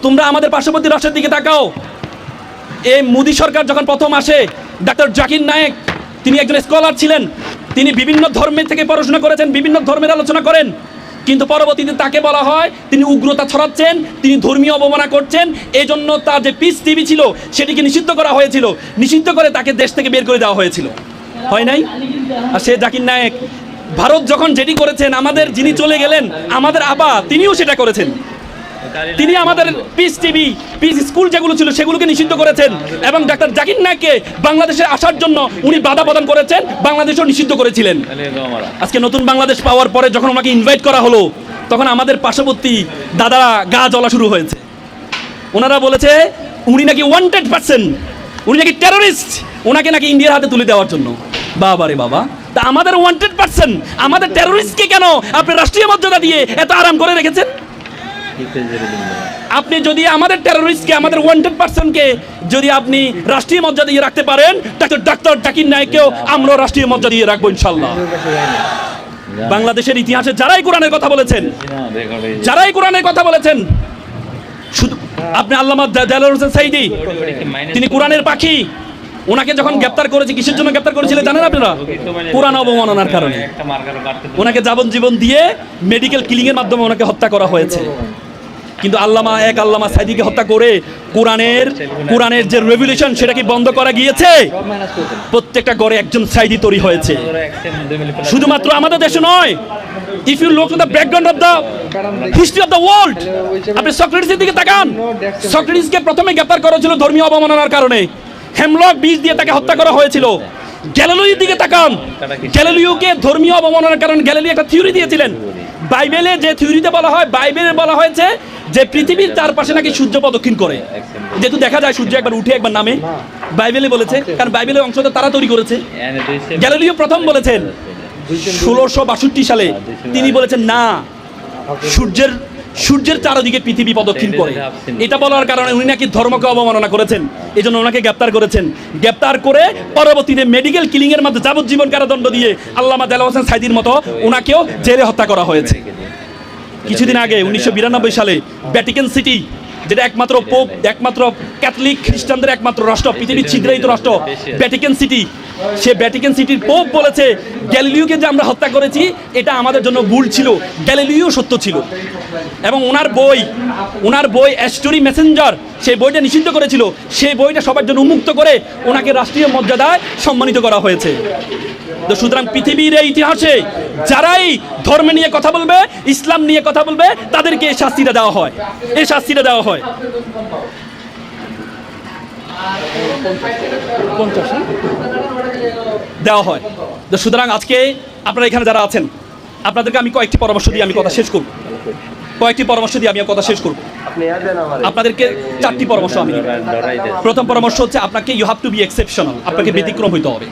তোমরা আমাদের পার্শ্ববর্তী রাষ্ট্রের দিকে তাকাও। এই মোদী সরকার যখন প্রথম আসে, ডক্টর জাকির নায়েক তিনি একজন স্কলার ছিলেন, তিনি বিভিন্ন ধর্মের থেকে পড়াশোনা করেছেন, বিভিন্ন ধর্মের আলোচনা করেন, কিন্তু পরবর্তীতে তাকে বলা হয় তিনি উগ্রতা ছড়াচ্ছেন, তিনি ধর্মীয় অবমাননা করছেন। এই জন্য তার যে পিস টিভি ছিল সেটিকে নিষিদ্ধ করা হয়েছিল, নিষিদ্ধ করে তাকে দেশ থেকে বের করে দেওয়া হয়েছিল, হয় নাই? আর সে জাকির নায়েক ভারত যখন যেটি করেছেন, আমাদের যিনি চলে গেলেন আমাদের আবা, তিনিও সেটা করেছেন। তিনি আমাদের পিস টিভি, পিস স্কুল যেগুলো ছিল সেগুলোকে নিষিদ্ধ করেছেন, এবং ডাক্তার জাকির নায়েককে বাংলাদেশে আসার জন্য উনি বাধা প্রদান করেছেন, বাংলাদেশও নিষিদ্ধ করেছিলেন। আজকে নতুন বাংলাদেশ পাওয়ার পরে যখন ওনাকে ইনভাইট করা হলো, তখন আমাদের পার্শ্ববর্তী দাদারা গা জ্বলা শুরু হয়েছে। ওনারা বলেছে উনি নাকি ওয়ান্টেড পারসন, উনি নাকি টেররিস্ট, ওনাকে নাকি ইন্ডিয়ার হাতে তুলে দেওয়ার জন্য। বাবা রে বাবা, তা আমাদের ওয়ান্টেড পারসন, আমাদের টেররিস্টকে কেন আপনি রাষ্ট্রীয় মর্যাদা দিয়ে এত আরাম করে রেখেছেন? আপনি যদি আমাদের টেররিস্টকে, আমাদের ওয়ান্টেড পারসনকে যদি আপনি রাষ্ট্রীয় মর্যাদা দিয়ে রাখতে পারেন, ডাক্তার জাকির নায়েককেও আমরা রাষ্ট্রীয় মর্যাদা দিয়ে রাখবো ইনশাল্লাহ। বাংলাদেশের ইতিহাসে যারাই কোরআনের কথা বলেছেন, যারাই কোরআনের কথা বলেছেন, শুধু আপনি আল্লামা দেলোয়ার হোসেন সাঈদী, তিনি কোরআনের পাখি। ওনাকে যখন গ্রেপ্তার করেছে, কিসের জন্য গ্রেপ্তার করেছিলেন জানেন আপনারা? কোরআন অবমাননার কারণে। ওনাকে যাবজ্জীবন দিয়ে মেডিকেল কিলিং এর মাধ্যমে ওনাকে হত্যা করা হয়েছে। কিন্তু আল্লামা সাঈদীকে হত্যা করে কোরআনের যে রেভলিউশন সেটা কি বন্ধ করা গিয়েছে? প্রত্যেকটা ঘরে একজন সাঈদী তৈরি হয়েছে, শুধুমাত্র আমাদের দেশে নয়। If you look at the background of the history of the world, আপনি সক্রেটিসের দিকে তাকান। সক্রেটিসকে প্রথমে গ্রেপ্তার করা হয়েছিল ধর্মীয় অবমাননার কারণে, হেমলক বিষ দিয়ে তাকে হত্যা করা হয়েছিল। গ্যালিলিওর দিকে তাকান, গ্যালিলিওকে ধর্মীয় অবমাননার কারণে গ্যালিলিও একটা থিওরি দিয়েছিলেন। বাইবেলে যে থিওরিতে বলা হয়, বাইবেলে বলা হয়েছে যে পৃথিবীর চারপাশে নাকি সূর্য প্রদক্ষিণ করে, যেহেতু দেখা যায় সূর্য একবার উঠে একবার নামে, বাইবেলে বলেছে, কারণ বাইবেলের অংশটা তারা তৈরি করেছে। গ্যালিলিও প্রথম বলেছেন 1662 সালে, তিনি বলেছেন না, সূর্যের চারদিকে পৃথিবী প্রদক্ষিণ করে। এটা বলার কারণে উনি নাকি ধর্মকে অবমাননা করেছেন, এই জন্য ওনাকে গ্রেপ্তার করেছেন। গ্রেপ্তার করে পরবর্তীতে মেডিকেল কিলিং এর মধ্যে যাবজ্জীবন কারাদণ্ড দিয়ে আল্লামা দেলোয়ার হোসেন সাঈদীর মতো ওনাকেও জেলে হত্যা করা হয়েছে। কিছুদিন আগে 1992 সালে ভ্যাটিকান সিটি, যেটা একমাত্র পোপ, একমাত্র ক্যাথলিক খ্রিস্টানদের একমাত্র রাষ্ট্র, পৃথিবীর ছিদ্রায়িত রাষ্ট্র ভ্যাটিকান সিটি, সে ভ্যাটিকান সিটির পোপ বলেছে গ্যালিলিওকে যে আমরা হত্যা করেছি এটা আমাদের জন্য ভুল ছিল, গ্যালিলিও সত্য ছিল। এবং ওনার বই অ্যাস্টোরি মেসেঞ্জার, সেই বইটা নিষিদ্ধ করেছিল। সেই বইটা সবার জন্য উন্মুক্ত করে ওনাকে রাষ্ট্রীয় মর্যাদায় সম্মানিত করা হয়েছে। তো সুতরাং পৃথিবীর এই ইতিহাসে যারাই ধর্ম নিয়ে কথা বলবে, ইসলাম নিয়ে কথা বলবে, তাদেরকে এই শাস্তিটা দেওয়া হয়, এই শাস্তিটা দেওয়া হয়। তো সুতরাং আজকে আপনারা এখানে যারা আছেন, আপনাদেরকে আমি কয়েকটি পরামর্শ দিয়ে আমি কথা শেষ করব। আপনাদেরকে 4টি পরামর্শ আমি দিব। প্রথম পরামর্শ হচ্ছে আপনাকে you have to be exceptional, আপনাকে ব্যতিক্রম হইতে হবে।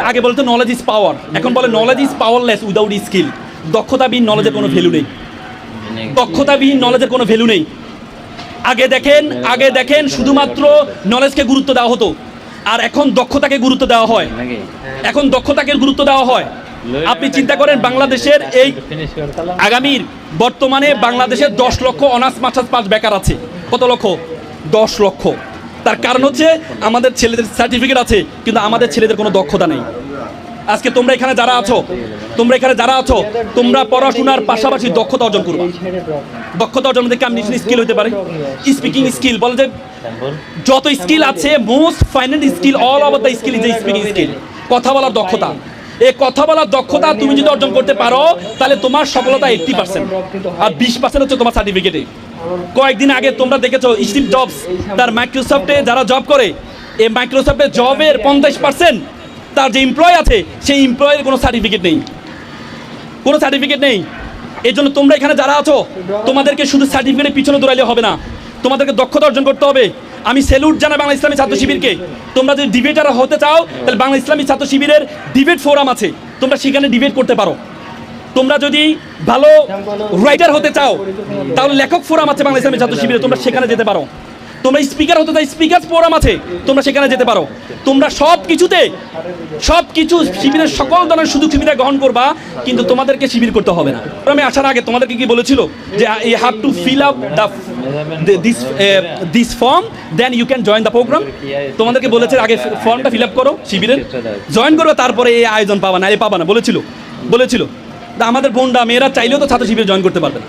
আগে বলতো নলেজ ইজ পাওয়ার, এখন বলে knowledge is powerless without skill. দক্ষতাবিহীন নলেজের কোনো ভ্যালু নেই, দক্ষতাবিহীন নলেজের কোনো ভ্যালু নেই। আগে দেখেন শুধুমাত্র নলেজকে গুরুত্ব দেওয়া হতো, আর এখন দক্ষতাকে গুরুত্ব দেওয়া হয়, আপনি চিন্তা করেন বাংলাদেশের এই আগামীর বর্তমানে বাংলাদেশের 10 লক্ষ অনার্স মাস্টার্স পাস বেকার আছে। কত লক্ষ? 10 লক্ষ। তার কারণ হচ্ছে আমাদের ছেলেদের সার্টিফিকেট আছে কিন্তু আমাদের ছেলেদের কোনো দক্ষতা নেই। আজকে তোমরা এখানে যারা আছো তোমরা পড়াশোনার পাশাপাশি দক্ষতা অর্জন করবে। দক্ষতা অর্জন থেকে কমিউনিকেশন স্কিল হতে পারে, স্পিকিং স্কিল, বলে যে যত স্কিল আছে most final skill all over the skill is speaking skill, কথা বলার দক্ষতা। এই কথা বলার দক্ষতা তুমি যদি অর্জন করতে পারো তাহলে তোমার সফলতা 80%, আর 20% হচ্ছে তোমার সার্টিফিকেটে। কয়েকদিন আগে তোমরা দেখেছো স্টিভ জবস তার মাইক্রোসফটে যারা জব করে, এই মাইক্রোসফটের জবের 50% তার যে এমপ্লয় আছে সেই এমপ্লয়ের কোনো সার্টিফিকেট নেই। এই জন্য তোমরা এখানে যারা আছো তোমাদেরকে শুধু সার্টিফিকেটের পিছনে দৌড়াইলে হবে না, তোমাদেরকে দক্ষতা অর্জন করতে হবে। আমি স্যালুট জানাই বাংলা ইসলামী ছাত্র শিবিরকে। তোমরা যদি ডিবেটার হতে চাও তাহলে বাংলা ইসলামী ছাত্র শিবিরের ডিবেট ফোরাম আছে, তোমরা সেখানে ডিবেট করতে পারো। তোমরা যদি ভালো রাইটার হতে চাও তাহলে লেখক ফোরাম আছে বাংলা ইসলামী ছাত্র শিবিরে, তোমরা সেখানে যেতে পারো। তোমরা স্পিকার হতে চাই, স্পিকার প্রোগ্রাম আছে, তোমরা সেখানে যেতে পারো। তোমরা সব কিছু শিবিরের সকল ধরনের সুযোগ সুবিধা গ্রহণ করবা, কিন্তু তোমাদেরকে শিবির করতে হবে না। আমি আসার আগে তোমাদেরকে কি বলেছিল যে you have to fill up this form, then you can join the programme. তোমাদেরকে বলেছে আগে ফর্মটা ফিল আপ করো, শিবিরের জয়েন করবে, তারপরে এই আয়োজন পাবা না, পাবা না বলেছিল। তা আমাদের বোনরা মেয়েরা চাইলেও তো ছাত্র শিবিরে জয়েন করতে পারবে না।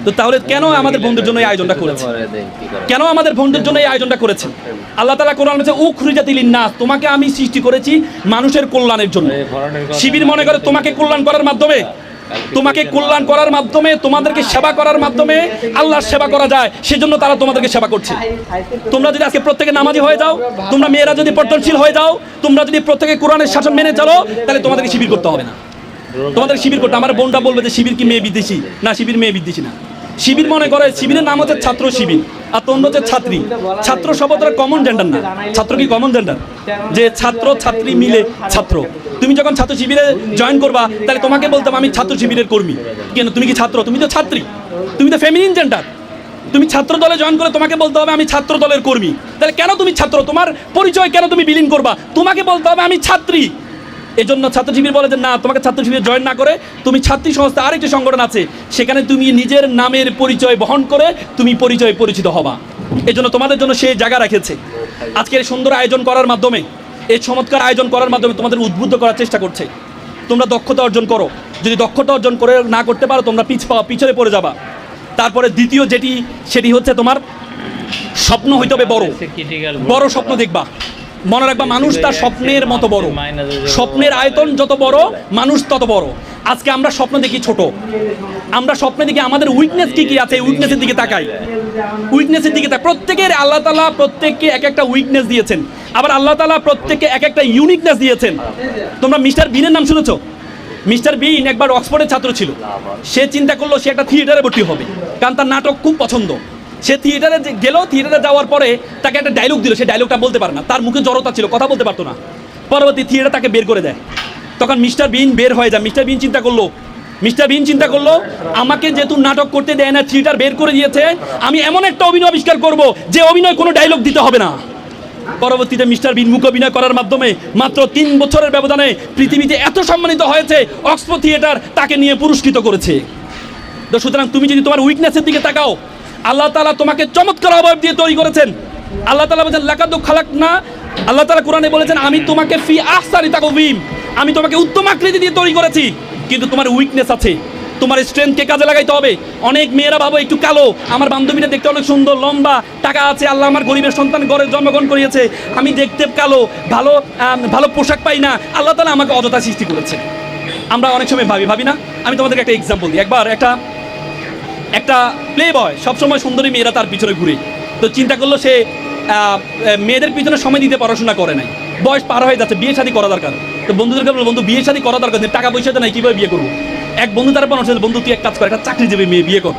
তো তাহলে কেন আমাদের বন্ধুদের জন্য এই আয়োজনটা করেছে? আল্লাহ তাআলা কোরআনে বলেছে উখরিজাতিল লিন্নাস, তোমাকে আমি সৃষ্টি করেছি মানুষের কল্যাণের জন্য। শিবির মনে করে তোমাকে কল্যাণ করার মাধ্যমে তোমাদেরকে সেবা করার মাধ্যমে আল্লাহর সেবা করা যায়, সেজন্য তারা তোমাদেরকে সেবা করছে। তোমরা যদি আজকে প্রত্যেকে নামাজি হয়ে যাও, তোমরা মেয়েরা যদি পর্দনশীল হয়ে যাও, তোমরা যদি প্রত্যেকে কোরআনের শাসন মেনে চলো, তাহলে তোমাদেরকে শিবির করতে হবে না। তোমাদের শিবির করতে আমার বোনটা বলবে যে শিবির কি মেয়ে বিদ্বেষী? না, শিবির মেয়ে বিদ্বেষী না। শিবির মনে করে শিবিরের নাম হচ্ছে ছাত্র শিবির, আর তোমরা হচ্ছে ছাত্রী। ছাত্র শব্দটা কমন জেন্ডার না। ছাত্র কি কমন জেন্ডার? যে ছাত্র ছাত্রী মিলে ছাত্র। তুমি যখন ছাত্র শিবিরে জয়েন করবা, তাহলে তোমাকে বলতাম আমি ছাত্র শিবিরের কর্মী। কেন? তুমি কি ছাত্র? তুমি তো ছাত্রী, তুমি তো ফেমিনিন জেন্ডার। তুমি ছাত্র দলে জয়েন করে তোমাকে বলতে হবে আমি ছাত্র দলের কর্মী। তাহলে কেন তুমি ছাত্র? তোমার পরিচয় কেন তুমি বিলীন করবা? তোমাকে বলতে হবে আমি ছাত্রী। এই জন্য ছাত্র শিবির বলে যে না, তোমাকে ছাত্র শিবিরে জয়েন না করে তুমি ছাত্রী সংস্থা আরেকটি সংগঠন আছে, সেখানে তুমি নিজের নামের পরিচয় বহন করে তুমি পরিচিত হবা। এই জন্য তোমাদের জন্য সে জায়গা রেখেছে। আজকের সুন্দর আয়োজন করার মাধ্যমে, এই চমৎকার আয়োজন করার মাধ্যমে তোমাদের উদ্বুদ্ধ করার চেষ্টা করছে। তোমরা দক্ষতা অর্জন করো। যদি দক্ষতা অর্জন করে না করতে পারো, তোমরা পিছনে পড়ে যাবা। তারপরে দ্বিতীয় সেটি হচ্ছে তোমার স্বপ্ন হইতে হবে বড় স্বপ্ন দেখবা। মনে রাখবা, মানুষ তার স্বপ্নের মতো বড়। স্বপ্নের আয়তন যত বড়, মানুষ তত বড়। আজকে আমরা স্বপ্ন দেখি ছোট। আমরা স্বপ্নে দেখি আমাদের উইকনেস কি আছে, উইকনেসের দিকে তাকাই। প্রত্যেকের আল্লাহ তাআলা প্রত্যেককে এক একটা উইকনেস দিয়েছেন, আবার আল্লাহ তাআলা প্রত্যেককে এক একটা ইউনিকনেস দিয়েছেন। তোমরা মিস্টার বিনের নাম শুনেছো? মিস্টার বিন একবার অক্সফোর্ডের ছাত্র ছিল। সে চিন্তা করলো সে একটা থিয়েটারে ভর্তি হবে, কারণ তার নাটক খুব পছন্দ। সে থিয়েটারে গেল, থিয়েটারে যাওয়ার পরে তাকে একটা ডায়লগ দিল, সে ডায়লগটা বলতে পারে না, তার মুখে জড়তা ছিল, কথা বলতে পারতো না। পরবর্তী থিয়েটার তাকে বের করে দেয়। তখন মিস্টার বিন বের হয়ে যায়। মিস্টার বিন চিন্তা করলো আমাকে যেহেতু নাটক করতে দেয় না, থিয়েটার বের করে দিয়েছে, আমি এমন একটা অভিনয় আবিষ্কার করব যে অভিনয় কোনো ডায়লগ দিতে হবে না। পরবর্তীতে মিস্টার বিন মুখ অভিনয় করার মাধ্যমে মাত্র 3 বছরের ব্যবধানে পৃথিবীতে এত সম্মানিত হয়েছে, অক্সফোর্ড থিয়েটার তাকে নিয়ে পুরস্কৃত করেছে। তো সুতরাং তুমি যদি তোমার উইকনেসের দিকে তাকাও, আল্লাহ তাআলা তোমাকে চমৎকার অবয়ব দিয়ে তৈরি করেছেন। আল্লাহ তাআলা বলেছেন লাকাদ খালাকনা, আল্লাহ তাআলা কোরআনে বলেছেন আমি তোমাকে ফি আহসানি তাকওয়িম, আমি তোমাকে উত্তম আকৃতি দিয়ে তৈরি করেছি। কিন্তু তোমার উইকনেস আছে, তোমার স্ট্রেংথকে কাজে লাগাইতে হবে। অনেক মেয়েরা ভাবো একটু কালো, আমার বান্ধবীরা দেখতে অনেক সুন্দর, লম্বা, টাকা আছে, আল্লাহ আমার গরিবের সন্তান ঘরে জন্মগ্রহণ করিয়েছে, আমি দেখতে কালো, ভালো পোশাক পাই না, আল্লাহ তাআলা আমাকে অযথা সৃষ্টি করেছে। আমরা অনেক সময় ভাবি না। আমি তোমাদেরকে একটা এক্সাম্পল দিই। একবার একটা প্লে বয় সবসময় সুন্দরী মেয়েরা তার পিছনে ঘুরে। তো চিন্তা করলো সে মেয়েদের পিছনে সময় দিতে পড়াশোনা করে নাই, বয়স পার হয়ে যাচ্ছে, বিয়ে শাদী করা দরকার। তো বন্ধুদেরকে বললো বন্ধু বিয়ে শাদী করা দরকার, টাকা পয়সা তো নাই, কীভাবে বিয়ে করবো? এক বন্ধু তার পরামর্শ দিল, বন্ধু তুই এক কাজ কর, একটা চাকরিজীবী মেয়ে বিয়ে কর,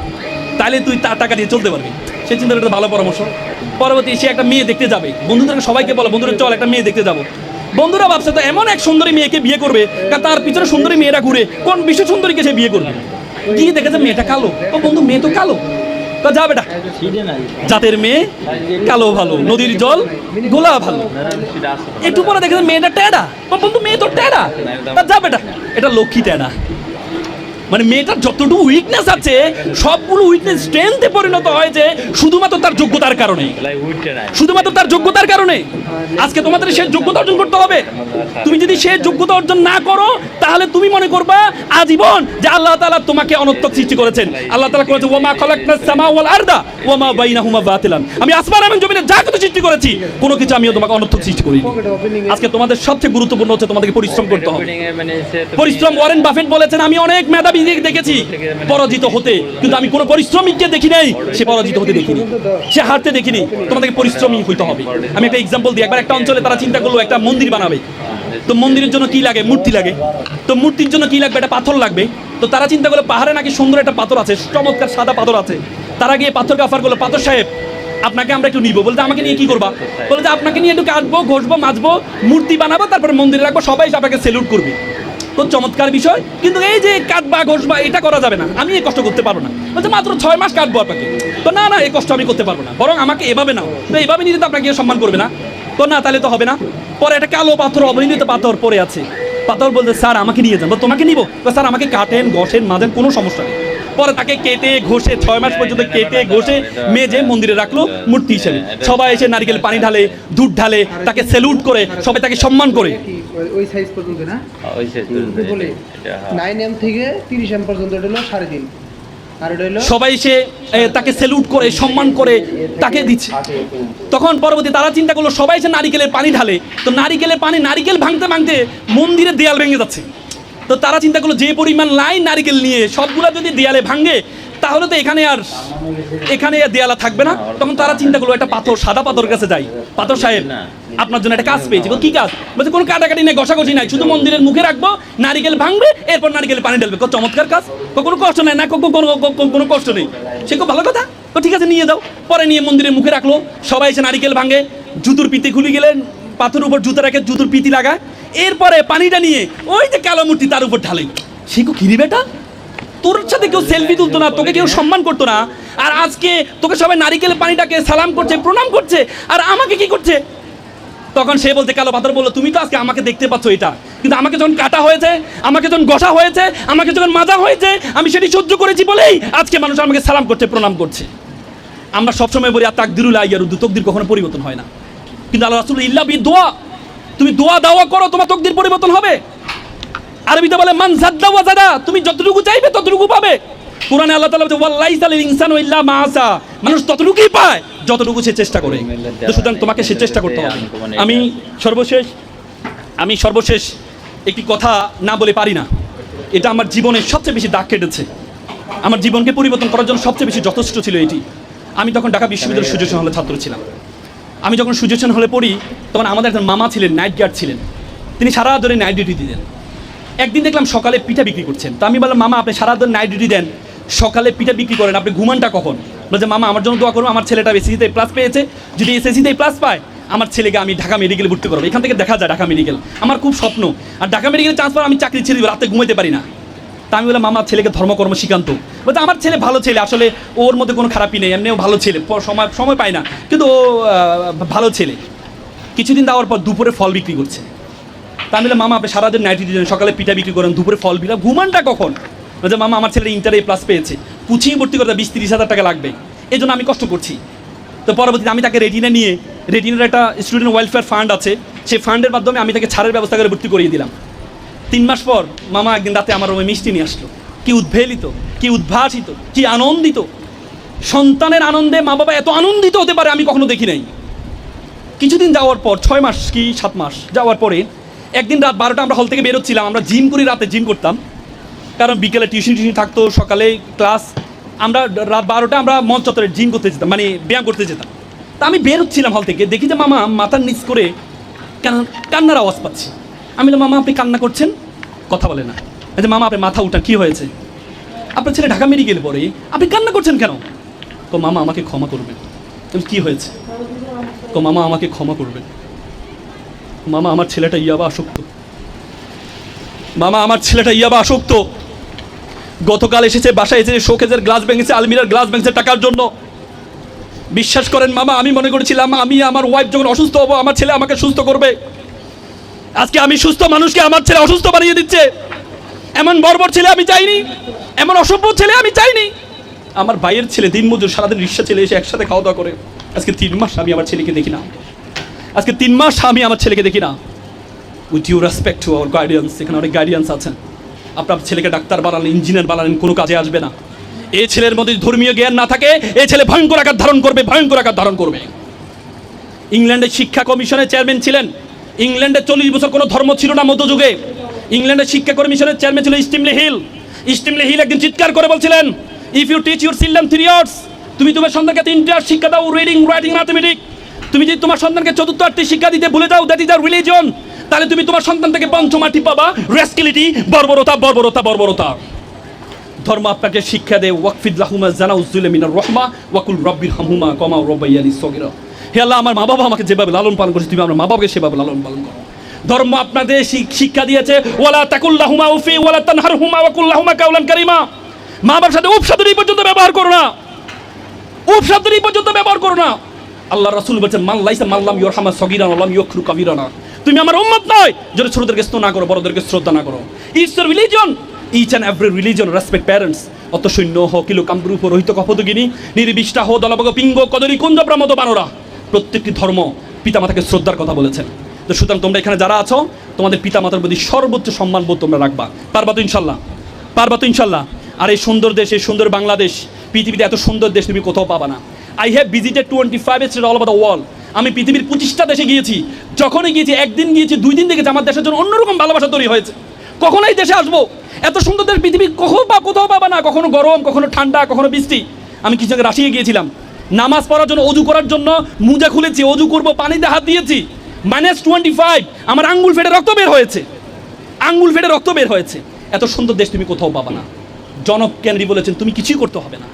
তাহলে তুই তার টাকা দিয়ে চলতে পারবি। সে চিন্তা করতে ভালো পরামর্শ। পরবর্তী সে একটা মেয়ে দেখতে যাবে, বন্ধুদেরকে সবাইকে বলো বন্ধুরা চল একটা মেয়ে দেখতে যাবো। বন্ধুরা ভাবছে তো এমন এক সুন্দরী মেয়েকে বিয়ে করবে, কারণ তার পিছনে সুন্দরী মেয়েরা ঘুরে, কোন বিশ্ব সুন্দরীকে সে বিয়ে করবে? কি দেখেছে মেয়েটা কালো, ও বন্ধু মেয়ে তো কালো, তা যা বেটা, জাতের মেয়ে কালো ভালো, নদীর জল গোলা ভালো। একটু পরে দেখেছে মেয়েটা টেডা, ও বন্ধু মেয়ে তো টেডা, তা যা বেটা, এটা লক্ষ্মী টেডা। মানে মেয়েটার যতটুকু উইকনেস আছে সবগুলো উইকনেস স্ট্রেংথে পরিণত হয়েছে শুধুমাত্র তার যোগ্যতার কারণে। আজকে তোমাদের সে যোগ্যতা অর্জন করতে হবে। তুমি যদি সে যোগ্যতা অর্জন না করো, তাহলে তুমি মনে করবা আজীবন যে আল্লাহ তাআলা তোমাকে অনর্থক সৃষ্টি করেছেন। আল্লাহ তাআলা করেছে ওয়া মা খালাকনাস সামা ওয়াল আরদা ওয়া মা বাইনাহুমা বাতিলান, আমি আসমান এবং জমিনে যা কিছু সৃষ্টি করেছি কোনো কিছু আমিও তোমাকে অনর্থক সৃষ্টি করিনি। আজকে তোমাদের সবচেয়ে গুরুত্বপূর্ণ হচ্ছে তোমাদেরকে পরিশ্রম করতে হবে। পরিশ্রম, ওয়ারেন বাফেট বলেছেন আমি অনেক মেধাবী দেখেছি পরাজিত হতে, কিন্তু আমি কোনো পরিশ্রমিককে দেখি নাই সে পরাজিত হতে দেখিনি, সে হারতে দেখিনি। তোমাদেরকে পরিশ্রমী হইতে হবে। আমি একটা এক্সাম্পল দিই। একবার একটা অঞ্চলে তারা চিন্তা করলো একটা মন্দির বানাবে। তো মন্দিরের জন্য কি লাগে? মূর্তি লাগে। তো মূর্তির জন্য কি লাগবে? একটা পাথর লাগবে। তো তারা চিন্তা করলো পাহাড়ে নাকি সুন্দর একটা পাথর আছে, চমৎকার সাদা পাথর আছে। তারা গিয়ে পাথরকে অফার করলো, পাথর সাহেব আপনাকে আমরা একটু নিবো। বলতে আমাকে নিয়ে কি করবা? বলতে আপনাকে নিয়ে একটু কাটবো, ঘষবো, মাজবো, মূর্তি বানাবো, তারপরে মন্দিরে রাখবো, সবাই আপনাকে সেলুট করবে। খুব চমৎকার বিষয়, কিন্তু এই যে কাটবা ঘষবা এটা করা যাবে না, আমি এই কষ্ট করতে পারবো না। বলছে মাত্র 6 মাস কাটবো আপনাকে। তো না না, এই কষ্ট আমি করতে পারবো না, বরং আমাকে এভাবে নাও। তো এইভাবে নিতে তো আপনাকে সম্মান করবে না। তো না, তাহলে তো হবে না। পরে একটা কালো পাথর, অবহেলিত পাথর পড়ে আছে। পাথর বলতে স্যার আমাকে নিয়ে যান। তোমাকে নিব? স্যার আমাকে কাটেন, ঘষেন, মাজেন, কোনো সমস্যা নেই। পরে তাকে কেটে ঘষে 6 মাস পর্যন্ত কেটে ঘষে মেজে মন্দিরে রাখলো মূর্তি হিসেবে। সবাই এসে নারকেল পানি ঢালে, দুধ ঢালে, তাকে স্যালুট করে, সবাই তাকে সম্মান করে। ওই সাইজ পর্যন্ত না, ওই সাইজ পর্যন্ত বলে 9 এম থেকে 30 এম পর্যন্ত এটা হলো 3.5, আর এটা হলো সবাই এসে তাকে স্যালুট করে, সম্মান করে তাকে দিচ্ছে। তখন পরবর্তী তারা চিন্তা করলো, সবাই এসে নারিকেলের পানি ঢালে, তো নারিকেলের পানি, নারিকেল ভাঙতে ভাঙতে মন্দিরের দেয়াল ভেঙে যাচ্ছে। তো তারা চিন্তা করলো, যে পরিমাণ লাইন নারিকেল নিয়ে সবগুলা যদি দেয়ালে ভাঙে তাহলে তো এখানে আর দেয়ালা থাকবে না। তখন তারা চিন্তা করলো, একটা পাথর, সাদা পাথর কাছে যাই। পাথর সাহেব, আপনার জন্য একটা কাজ পেয়েছি। কি কাজ? বলছে কোনো কাটাকাটি নেই, ঘষাঘষি নাই, শুধু মন্দিরের মুখে রাখবো, নারিকেল ভাঙবে, এরপর নারিকেল পানি ঢালবে। চমৎকার কাজ, কোনো কষ্ট নেই না, কোনো কষ্ট নেই। সে খুব ভালো কথা। তো ঠিক আছে, নিয়ে যাও। পরে নিয়ে মন্দিরের মুখে রাখলো, সবাই এসে নারিকেল ভাঙে, জুতুর পিতি খুলে গেলেন, পাথরের উপর জুতো রাখে, জুতুর পিতি লাগায়। এরপরে পানিটা নিয়ে ওই যে কালো মূর্তি তার উপর ঢালে। সে কিরি বেটা, তোর সাথে কেউ সেলফি তুলতো না, তোকে কেউ সম্মান করতো না, আর আজকে তোকে সবাই নারিকেল পানিটাকে সালাম করছে, প্রণাম করছে, আর আমাকে কি করছে? তখন সে বলতে, কালো পাথর বললো, তুমি তো আজকে আমাকে দেখতে পাচ্ছ এটা, কিন্তু আমাকে যখন কাটা হয়েছে, আমাকে যখন ঘষা হয়েছে, আমাকে যখন মাজা হয়েছে, আমি সেটি সহ্য করেছি বলেই আজকে মানুষ আমাকে সালাম করছে, প্রণাম করছে। আমরা সবসময় বলি আর তাকদিরুল আইয়ারুদ্দু, তকদির কখনো পরিবর্তন হয় না, কিন্তু আল্লাহ রাসূল ইল্লা বিদুয়া, তুমি দোয়া দাওয়া করো, তোমার তকদির পরিবর্তন হবে। আরবিতে বলে মান জাদ্দা ওয়া জাদা, তুমি যতটুকু চাইবে ততটুকু পাবে। কোরআনে আল্লাহ তাআলা বলেছে ওয়াল্লাইসা লিল ইনসানু ইল্লা মা আসা, মানুষ ততটুকুই পায় যতটুকু সে চেষ্টা করে। তো সুতরাং তোমাকে সে চেষ্টা করতে হবে। আমি সর্বশেষ একটি কথা না বলে পারি না, এটা আমার জীবনে সবচেয়ে বেশি দাগ কেটেছে, আমার জীবনকে পরিবর্তন করার জন্য সবচেয়ে বেশি যথেষ্ট ছিল এটি। আমি তখন ঢাকা বিশ্ববিদ্যালয়ের সুজেশন হলে ছাত্র ছিলাম। আমি যখন সুজেশন হলে পড়ি, তখন আমাদের একজন মামা ছিলেন, নাইট গার্ড ছিলেন, তিনি সারা ধরে নাইট ডিউটি দিতেন। একদিন দেখলাম সকালে পিঠা বিক্রি করছেন। তো আমি বললাম, মামা আপনি সারা দিন নাইট ডিউটি দেন, সকালে পিঠা বিক্রি করেন, আপনি ঘুমানটা কখন? বলছে, মামা আমার জন্য দোয়া করুন, আমার ছেলেটা এসএসসিতে প্লাস পেয়েছে, যদি এসএসসিতে প্লাস পায় আমার ছেলেকে আমি ঢাকা মেডিকেলে ভর্তি করবো। এখান থেকে দেখা যায় ঢাকা মেডিকেল, আমার খুব স্বপ্ন। আর ঢাকা মেডিকেলে চান্স পাওয়ার আমি চাকরি ছেড়ে দিব, রাতে ঘুমাতে পারি না। তা আমি বললাম, মামা ছেলেকে ধর্মকর্ম শিখান্ত। বলতে, আমার ছেলে ভালো ছেলে, আসলে ওর মধ্যে কোনো খারাপই নেই, এমনিও ভালো ছেলে, সময় পায় না, কিন্তু ও ভালো ছেলে। কিছুদিন যাওয়ার পর দুপুরে ফল বিক্রি করছে। তা আমি বললাম, মামা আপনি সারাদিন নাইট ডিউটি দেন, সকালে পিঠা বিক্রি করেন, দুপুরে ফল বিক্রি, ঘুমানটা কখন? বলছে, মামা আমার ছেলে ইন্টারে প্লাস পেয়েছে, কোচিং ভর্তি করতে 20-30 হাজার টাকা লাগবে, এই জন্য আমি কষ্ট করছি। তো পরবর্তীতে আমি তাকে রেটিনার একটা স্টুডেন্ট ওয়েলফেয়ার ফান্ড আছে, সেই ফান্ডের মাধ্যমে আমি তাকে ছাড়ের ব্যবস্থা করে ভর্তি করিয়ে দিলাম। 3 মাস পর মামা একদিন রাতে আমার রুমে মিষ্টি নিয়ে আসলো। কি উদ্ভেলিত, কি উদ্ভাসিত, কি আনন্দিত! সন্তানের আনন্দে মা বাবা এত আনন্দিত হতে পারে আমি কখনো দেখি নাই। কিছুদিন যাওয়ার পর, 6 মাস কি 7 মাস যাওয়ার পরে একদিন রাত 12টা আমরা হল থেকে বেরোচ্ছিলাম, আমরা জিম করি, রাতে জিম করতাম, কারণ বিকেলে টিউশন থাকতো, সকালে ক্লাস। আমরা রাত 12টা আমরা মঞ্চ চত্বরে জিম করতে যেতাম, মানে ব্যায়াম করতে যেতাম। তা আমি বেরোচ্ছিলাম হল থেকে, দেখি যে মামা মাথার নিচ করে কান্নার আওয়াজ পাচ্ছি। আমি বললাম, মামা আপনি কান্না করছেন? কথা বলে না। আচ্ছা মামা আপনি মাথা উঠান, কী হয়েছে? আপনার ছেলে ঢাকা মেডিকেল পরে, আপনি কান্না করছেন কেন? তো মামা আমাকে ক্ষমা করবেন। কি হয়েছে? তো মামা আমাকে ক্ষমা করবেন, মামা আমার ছেলেটা ইয়াবা আসক্ত, মামা আমার ছেলেটা ইয়াবা আসক্ত। গতকাল এসেছে, বাসায় এসেছে, শোকেজের গ্লাস ভেঙেছে, আলমিরার গ্লাস ভেঙেছে টাকার জন্য। বিশ্বাস করেন মামা, আমি মনে করেছিলাম আমি আমার ওয়াইফ যখন অসুস্থ হবো আমার ছেলে আমাকে সুস্থ করবে। আজকে আমি সুস্থ মানুষকে আমার ছেলে অসুস্থ বানিয়ে দিচ্ছে। এমন বর্বর ছেলে আমি চাইনি, এমন অসভ্য ছেলে আমি চাইনি। আমার ভাইয়ের ছেলে দিনমজুর, সারাদিন রিক্সা ছেলে, এসে একসাথে খাওয়া দাওয়া করে। আজকে 3 মাস আমি আমার ছেলেকে দেখি না, আজকে 3 মাস আমি আমার ছেলেকে দেখি না। With you respect to our guardians, এখানে অনেক গার্ডিয়ান্স আছেন, আপনার ছেলেকে ডাক্তার বানালেন, ইঞ্জিনিয়ার বানালেন, কোনো কাজে আসবে না। এই ছেলের মধ্যে ধর্মীয় জ্ঞান না থাকে, এই ছেলে ভয়ঙ্কর আকার ধারণ করবে, ভয়ঙ্কর আকার ধারণ করবে। ইংল্যান্ডের শিক্ষা কমিশনের চেয়ারম্যান ছিলেন। ইংল্যান্ডে 40 বছর কোনো ধর্ম ছিল না মধ্যযুগে। ইংল্যান্ডের শিক্ষা কমিশনের চেয়ারম্যান ছিল স্টিমলি হিল। স্টিমলি হিল একদিন চিৎকার করে বলছিলেন, if you teach your children 3 years, তুমি তোমার সন্তানকে 3টি আর্ট শিক্ষা দাও, রিডিং, রাইটিং, ম্যাথমেটিক্স। তুমি যদি তোমার সন্তানকে 4র্থ আর্টটি শিক্ষা দিতে ভুলে যাও, দ্যাট ইজ আ রিলিজন, তাহলে তুমি তোমার সন্তান থেকে 5ম আর্টটি পাবা, রেস্কিলিটি, বর্বরতা, বর্বরতা, বর্বরতা। ধর্ম আপনাকে শিক্ষা দেয়, ওয়াকফিদ লাহুমা জানাউযুল মিনার রহমা ওয়াকুল রব্বির হামহুমা কমা রব্বায়ানি সগীরা। হে আল্লাহ, আমার মা বাবা আমাকে যেভাবে লালন পালন করেছে, তুমি আমার মা বাবাকে সেভাবে লালন পালন করো। ধর্ম আপনাদের শিক্ষা দিয়েছে ওয়ালা তাকুল্লাহুমা উফি ওয়ালা তানহারহুমা ওয়া কুল্লাহুমা কাওলান কারীমা। মা বাবার সাথে উফ শব্দটি পর্যন্ত ব্যবহার করো না, উফ শব্দটি পর্যন্ত ব্যবহার করো না। আল্লাহ রাসূল বলেছেন মান লাইসা মাল্লাম ইরহামা সগীরান ওয়া লাম ইউকরু কাবীরানা। তুমি আমার উম্মত নয় যদি ছোটদেরকে স্নেহ না করো, বড়দেরকে শ্রদ্ধা না করো। It's a religion, each and every religion respect parents. অত সৈন্য হ কিলো কামরূপ রহিত কপদগিনী নির্বিষ্টা হো দলবগ পিঙ্গ কদরি কুঞ্জ প্রমদ বানরা। প্রত্যেকটি ধর্ম পিতামাতাকে শ্রদ্ধার কথা বলেছেন। তো সুতরাং তোমরা এখানে যারা আছো তোমাদের পিতামাতার প্রতি সর্বোচ্চ সম্মানবোধ তোমরা রাখবা। পারবা তো ইনশাল্লাহ? পারবা তো ইনশাল্লাহ? আর এই সুন্দর দেশ, এই সুন্দর বাংলাদেশ, পৃথিবীতে এত সুন্দর দেশ তুমি কোথাও পাবা না। I have visited 25 state all over the world. আমি পৃথিবীর 25টা দেশে গিয়েছি। যখনই গিয়েছি, একদিন গিয়েছি, 2 দিন দেখেছি আমার দেশের জন্য অন্যরকম ভালোবাসা তৈরি হয়েছে। কখনো এই দেশে আসবো, এত সুন্দর দেশ পৃথিবী কোথাও পাবা না। কখনো গরম, কখনো ঠান্ডা, কখনো বৃষ্টি। আমি কিছু আগে রাশিয়া গিয়েছিলাম, নামাজ পড়ার জন্য, অজু করার জন্য মোজা খুলেছি, অজু করবো, পানিতে হাত দিয়েছি, -25, আমার আঙ্গুল ফেটে রক্ত বের হয়েছে, আঙ্গুল ফেটে রক্ত বের হয়েছে। এত সুন্দর দেশ তুমি কোথাও পাবা না। জন এফ কেনেডি বলেছেন তুমি কিছুই করতে হবে না,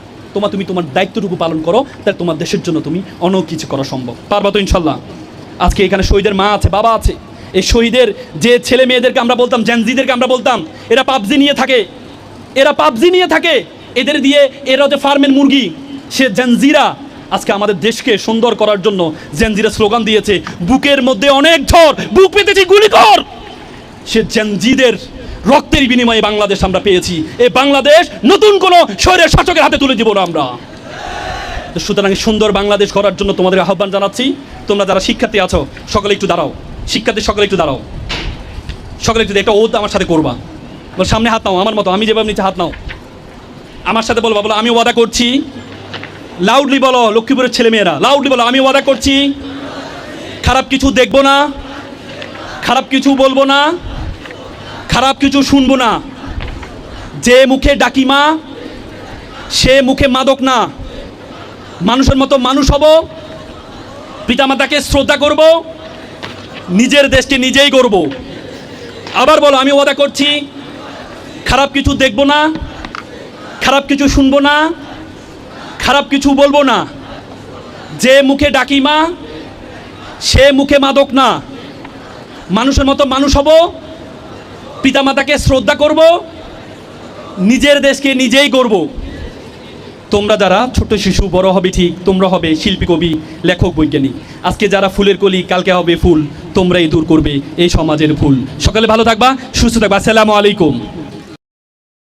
তুমি তোমার দায়িত্বটুকু পালন করো, তাই তোমার দেশের জন্য তুমি অনেক কিছু করা সম্ভব। পারবা তো ইনশাল্লাহ? আজকে এখানে শহীদের মা আছে, বাবা আছে। এই শহীদের যে ছেলে মেয়েদেরকে আমরা বলতাম, জেনজিদেরকে আমরা বলতাম এরা পাবজি নিয়ে থাকে, এরা পাবজি নিয়ে থাকে, এদের দিয়ে এরা হচ্ছে ফার্মের মুরগি। সে জেনজিরা আজকে আমাদের দেশকে সুন্দর করার জন্য জেনজিরা স্লোগান দিয়েছে, বুকের মধ্যে অনেক ঝড়, বুক পেতেছি গুলি কর। সে জেনজিদের রক্তের বিনিময়ে বাংলাদেশ আমরা পেয়েছি। এই বাংলাদেশ নতুন কোনো শহরের শাসকের হাতে তুলে দিব না আমরা। সুতরাং সুন্দর বাংলাদেশ করার জন্য তোমাদের আহ্বান জানাচ্ছি। তোমরা যারা শিক্ষার্থী আছো সকলে একটু দাঁড়াও, শিক্ষার্থী সকলে একটু দাঁড়াও, সকলে একটু একটা ওয়াদা আমার সাথে করবা। সামনে হাত নাও, আমার মতো, আমি যেভাবে নিচে হাত নাও, আমার সাথে বলবা। বলো আমি ওয়াদা করছি, লাউডলি বলো, লক্ষ্মীপুরের ছেলেমেয়েরা লাউডলি বলো, আমি ওয়াদা করছি খারাপ কিছু দেখবো না, খারাপ কিছু বলবো না, খারাপ কিছু শুনবো না। যে মুখে ডাকি মা, সে মুখে মাদক না। মানুষের মতো মানুষ হব, পিতামাতাকে শ্রদ্ধা করব, নিজের দেশকে নিজেই করব। আবার বলো আমি ওয়াদা করছি খারাপ কিছু দেখবো না, খারাপ কিছু শুনবো না, খারাপ কিছু বলবো না। যে মুখে ডাকি মা, সে মুখে মাদক না। মানুষের মতো মানুষ হব, পিতামাতাকে শ্রদ্ধা করব, নিজের দেশকে নিজেই করব। তোমরা যারা ছোট শিশু, বড় হবে ঠিক, তোমরা হবে শিল্পী, কবি, লেখক, বৈজ্ঞানিক। আজকে যারা ফুলের কলি, কালকে হবে ফুল। তোমরাই দূর করবে এই সমাজের ভুল। সকালে ভালো থাকবা, সুস্থ থাকবা। আসসালামু আলাইকুম।